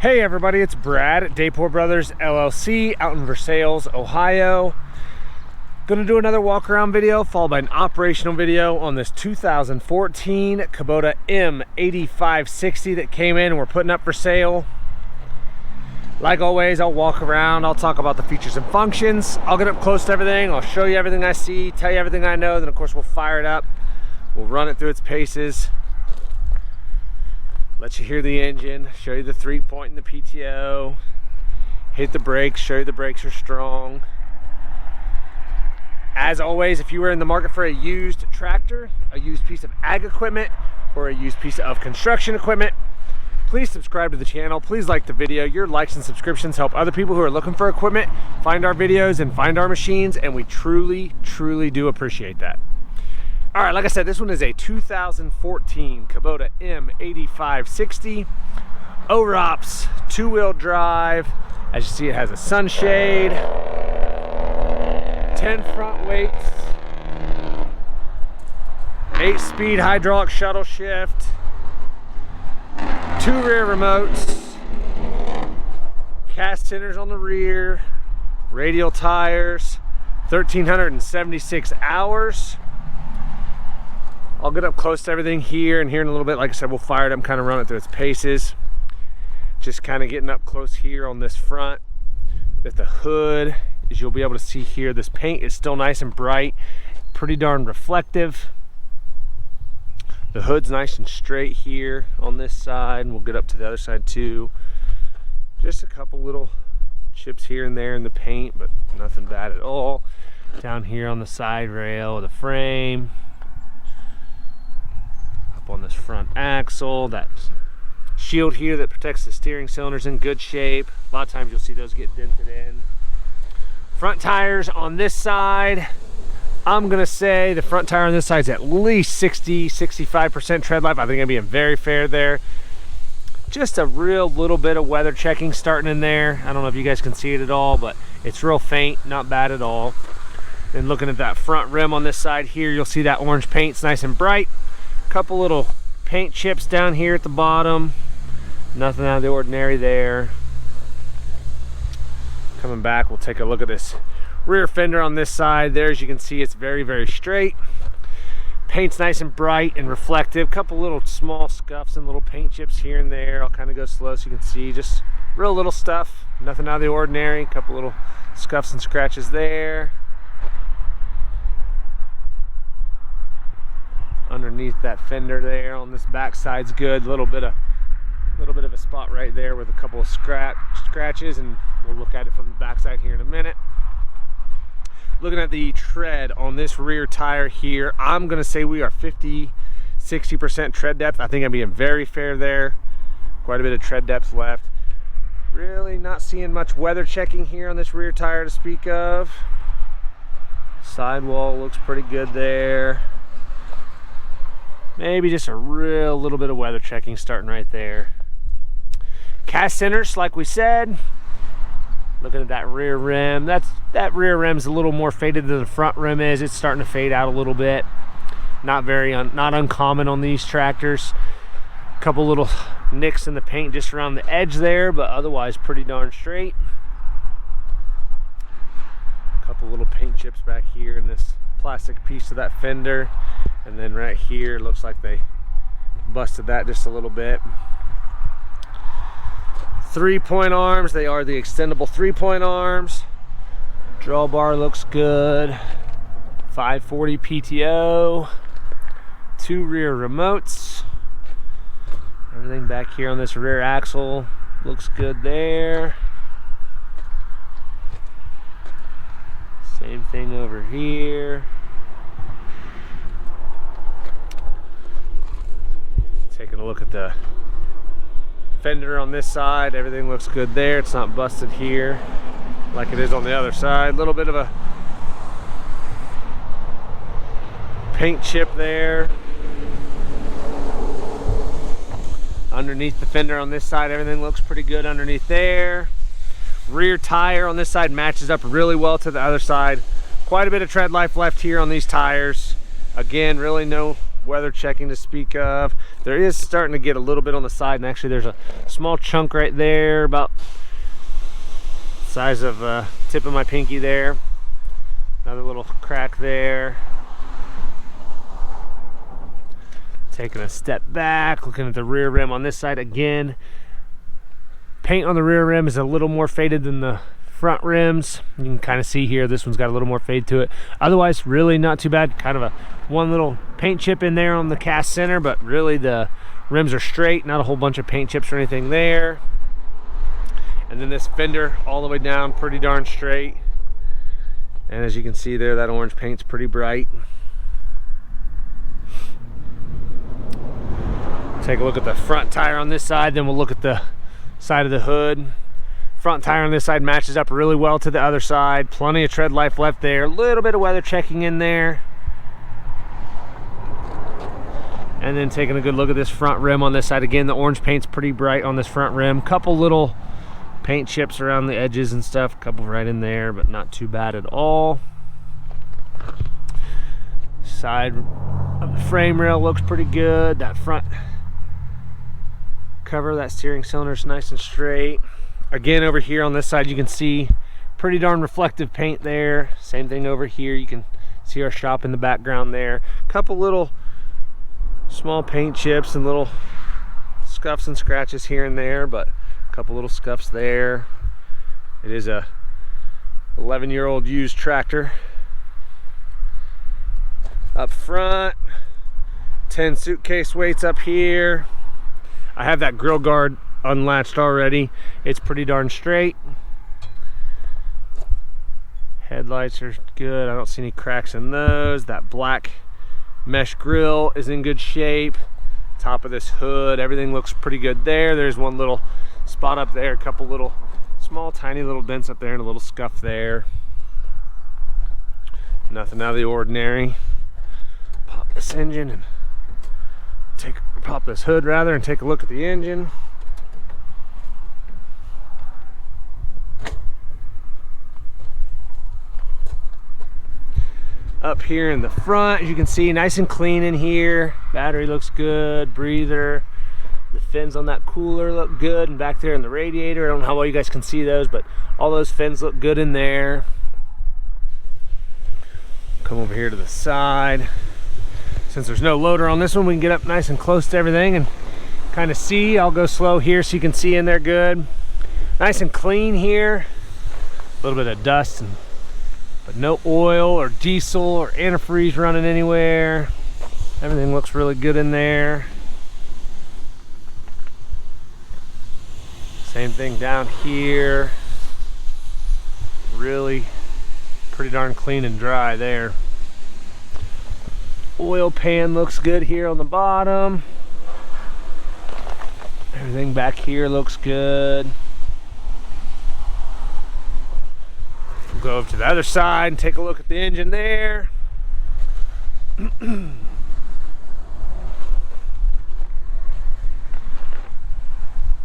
Hey everybody, it's Brad at Dayport Brothers LLC out in Versailles, Ohio. Gonna do another walk around video followed by an operational video on this 2014 Kubota M8560 that came in and we're putting up for sale. Like always, I'll walk around, I'll talk about the features and functions, I'll get up close to everything, I'll show you everything I see, tell you everything I know, then of course we'll fire it up, we'll run it through its paces. Let you hear the engine, show you the 3-point in the PTO, hit the brakes, show you the brakes are strong. As always, if you were in the market for a used tractor, a used piece of ag equipment, or a used piece of construction equipment, please subscribe to the channel, please like the video. Your likes and subscriptions help other people who are looking for equipment find our videos and find our machines, and we truly do appreciate that. All right, like I said, this one is a 2014 Kubota M8560, OROPS, 2-wheel drive. As you see, it has a sunshade, 10 front weights, 8-speed hydraulic shuttle shift, 2 rear remotes, cast centers on the rear, radial tires, 1,376 hours. I'll get up close to everything here and here in a little bit. Like I said, we'll fire it up and kind of run it through its paces. Just kind of getting up close here on this front at the hood. As you'll be able to see here, this paint is still nice and bright, pretty darn reflective. The hood's nice and straight here on this side, and we'll get up to the other side too. Just a couple little chips here and there in the paint, but nothing bad at all. Down here on the side rail of the frame, on this front axle, that shield here that protects the steering cylinder's in good shape. A lot of times you'll see those get dented in. Front tires on this side, I'm gonna say the front tire on this side is at least 60-65% tread life. I think I'm being very fair there. Just a real little bit of weather checking starting in there. I don't know if you guys can see it at all, but it's real faint, not bad at all. And looking at that front rim on this side here, you'll see that orange paint's nice and bright. Couple little paint chips down here at the bottom, nothing out of the ordinary there. Coming back, we'll take a look at this rear fender on this side. There, as you can see, it's very straight. Paint's nice and bright and reflective. Couple little small scuffs and little paint chips here and there. I'll kind of go slow so you can see, just real little stuff, nothing out of the ordinary. Couple little scuffs and scratches there. Underneath that fender there on this back side's good. Little bit of a spot right there with a couple of scratches, and we'll look at it from the back side here in a minute. Looking at the tread on this rear tire here, I'm gonna say we are 50-60% tread depth. I think I'm being very fair there. Quite a bit of tread depth left. Really not seeing much weather checking here on this rear tire to speak of. Sidewall looks pretty good there. Maybe just a real little bit of weather checking starting right there. Cast centers, like we said. Looking at that rear rim, that rear rim's a little more faded than the front rim is. It's starting to fade out a little bit. Not uncommon on these tractors. A couple little nicks in the paint just around the edge there, but otherwise pretty darn straight. A couple little paint chips back here in this plastic piece of that fender, and then right here looks like they busted that just a little bit. 3-point arms, they are the extendable 3-point arms. Drawbar looks good. 540 PTO, 2 rear remotes. Everything back here on this rear axle looks good there. Same thing over here. Taking a look at the fender on this side, everything looks good there. It's not busted here like it is on the other side. A little bit of a paint chip there. Underneath the fender on this side, everything looks pretty good underneath there. Rear tire on this side matches up really well to the other side. Quite a bit of tread life left here on these tires. Again, really no weather checking to speak of. There is starting to get a little bit on the side, and actually there's a small chunk right there, about the size of tip of my pinky there. Another little crack there. Taking a step back, looking at the rear rim on this side again. Paint on the rear rim is a little more faded than the front rims. You can kind of see here, this one's got a little more fade to it. Otherwise, really not too bad. Kind of a one little paint chip in there on the cast center, but really the rims are straight, not a whole bunch of paint chips or anything there. And then this fender all the way down, pretty darn straight. And as you can see there, that orange paint's pretty bright. Take a look at the front tire on this side, then we'll look at the side of the hood. Front tire on this side matches up really well to the other side. Plenty of tread life left there. A little bit of weather checking in there. And then taking a good look at this front rim on this side. Again, the orange paint's pretty bright on this front rim. Couple little paint chips around the edges and stuff. Couple right in there, but not too bad at all. Side of the frame rail looks pretty good. That front cover, that steering cylinder is nice and straight. Again, over here on this side, you can see pretty darn reflective paint there. Same thing over here. You can see our shop in the background there. Couple little small paint chips and little scuffs and scratches here and there, but a couple little scuffs there. It is a 11-year-old used tractor. Up front, 10 suitcase weights up here. I have that grill guard unlatched already. It's pretty darn straight. Headlights are good. I don't see any cracks in those. That black mesh grill is in good shape. Top of this hood, everything looks pretty good there. There's one little spot up there, a couple little small tiny little dents up there and a little scuff there. Nothing out of the ordinary. Pop this engine and pop this hood rather and take a look at the engine. Up here in the front, as you can see, nice and clean in here. Battery looks good, breather. The fins on that cooler look good, and back there in the radiator, I don't know how well you guys can see those, but all those fins look good in there. Come over here to the side. Since there's no loader on this one, we can get up nice and close to everything and kind of see. I'll go slow here so you can see in there good. Nice and clean here. A little bit of dust, but no oil or diesel or antifreeze running anywhere. Everything looks really good in there. Same thing down here. Really pretty darn clean and dry there. Oil pan looks good here on the bottom. Everything back here looks good. We'll go over to the other side and take a look at the engine there.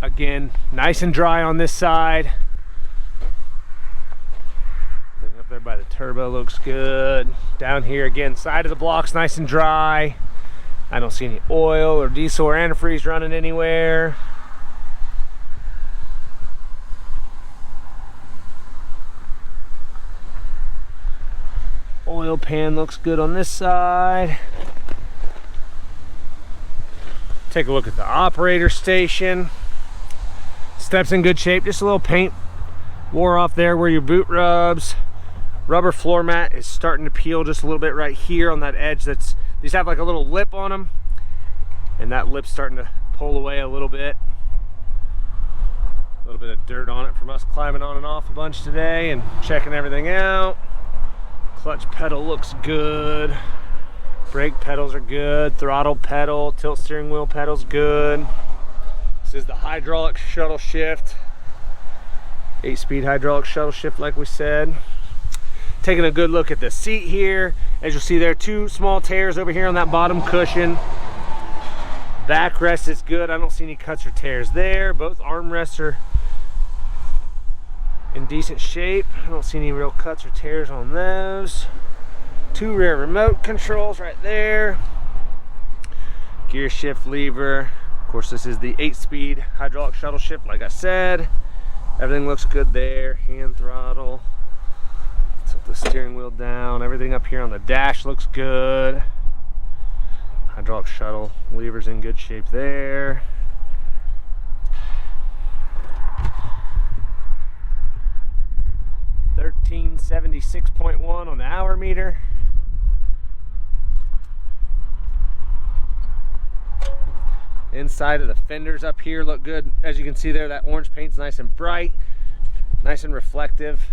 Again, nice and dry on this side. Up there by the turbo looks good. Down here again, side of the block's nice and dry. I don't see any oil or diesel or antifreeze running anywhere. Oil pan looks good on this side. Take a look at the operator station. Steps in good shape, just a little paint wore off there where your boot rubs. Rubber floor mat is starting to peel just a little bit right here on that edge. These have like a little lip on them, and that lip's starting to pull away a little bit. A little bit of dirt on it from us climbing on and off a bunch today and checking everything out. Clutch pedal looks good. Brake pedals are good. Throttle pedal, tilt steering wheel pedal's good. This is the hydraulic shuttle shift. 8-speed hydraulic shuttle shift like we said. Taking a good look at the seat here. As you'll see there, 2 small tears over here on that bottom cushion. Backrest is good. I don't see any cuts or tears there. Both armrests are in decent shape. I don't see any real cuts or tears on those. 2 rear remote controls right there. gear shift lever. Of course, this is the 8-speed hydraulic shuttle shift, like I said. Everything looks good there. Hand throttle. Tilt the steering wheel down. Everything up here on the dash looks good. Hydraulic shuttle lever's in good shape there. $1376.1 on the hour meter. Inside of the fenders up here look good. As you can see there, that orange paint's nice and bright, nice and reflective.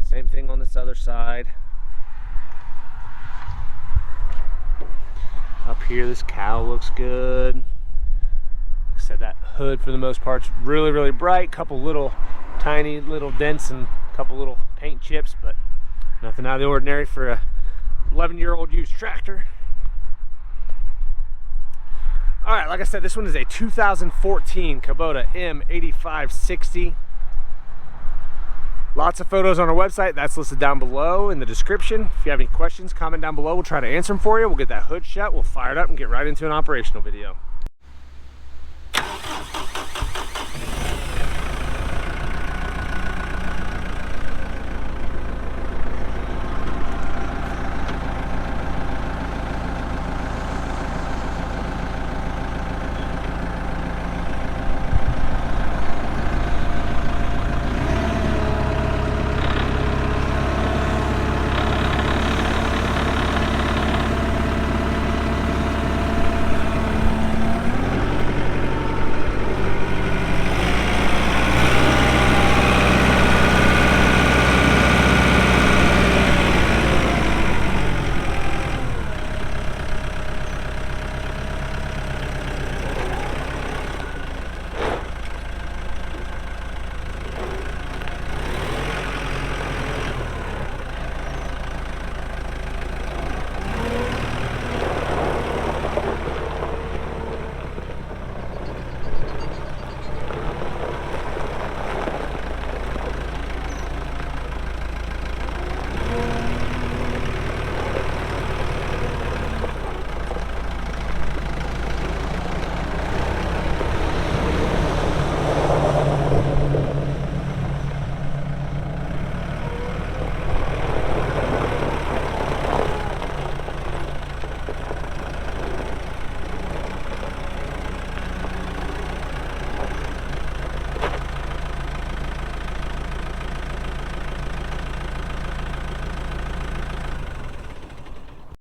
Same thing on this other side. Up here, this cowl looks good. Like I said, that hood for the most part's really, really bright. Couple little tiny little dents and a couple little paint chips, but nothing out of the ordinary for a 11-year-old used tractor. All right, like I said, this one is a 2014 Kubota M8560. Lots of photos on our website. That's listed down below in the description. If you have any questions, comment down below. We'll try to answer them for you. We'll get that hood shut. We'll fire it up and get right into an operational video.